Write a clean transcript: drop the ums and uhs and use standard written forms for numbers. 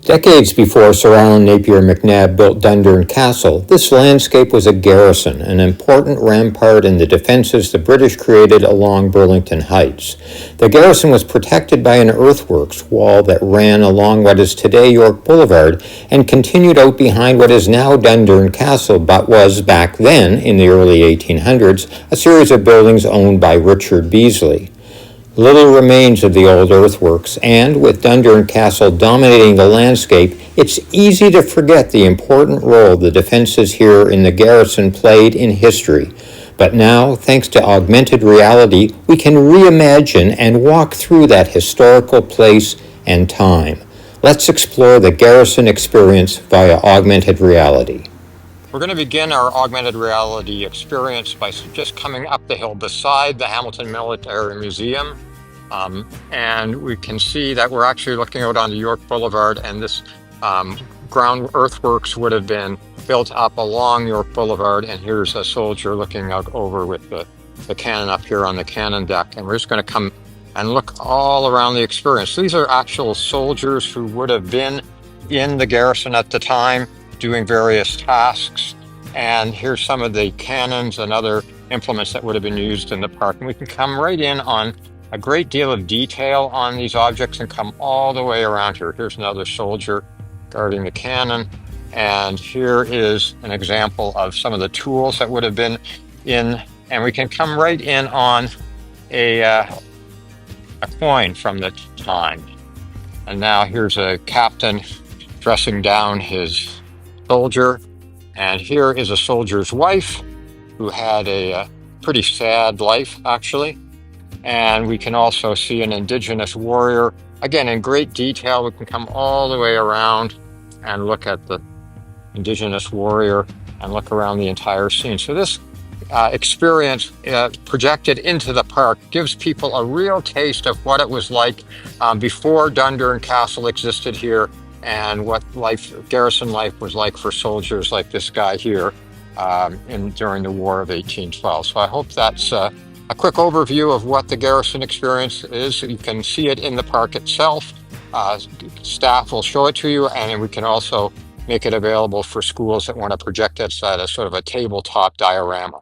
Decades before Sir Allan Napier MacNab built Dundurn Castle, this landscape was a garrison, an important rampart in the defences the British created along Burlington Heights. The garrison was protected by an earthworks wall that ran along what is today York Boulevard and continued out behind what is now Dundurn Castle, but was back then, in the early 1800s, a series of buildings owned by Richard Beasley. Little remains of the old earthworks, and with Dundurn Castle dominating the landscape, it's easy to forget the important role the defenses here in the garrison played in history. But now, thanks to augmented reality, we can reimagine and walk through that historical place and time. Let's explore the garrison experience via augmented reality. We're going to begin our augmented reality experience by just coming up the hill beside the Hamilton Military Museum. And we can see that we're actually looking out onto York Boulevard, and this ground earthworks would have been built up along York Boulevard. And here's a soldier looking out over with the cannon up here on the cannon deck. And we're just going to come and look all around the experience. These are actual soldiers who would have been in the garrison at the time doing various tasks. And here's some of the cannons and other implements that would have been used in the park. And we can come right in on a great deal of detail on these objects and come all the way around here. Here's another soldier guarding the cannon. And here is an example of some of the tools that would have been in. And we can come right in on a coin from the time. And now here's a captain dressing down his soldier. And here is a soldier's wife who had a pretty sad life, actually. And we can also see an Indigenous warrior. Again, in great detail, we can come all the way around and look at the Indigenous warrior and look around the entire scene. So this experience projected into the park gives people a real taste of what it was like before Dundurn Castle existed here, and what garrison life was like for soldiers like this guy here during the War of 1812. So I hope that's a quick overview of what the garrison experience is. You can see it in the park itself. Staff will show it to you, and we can also make it available for schools that want to project it as a sort of a tabletop diorama.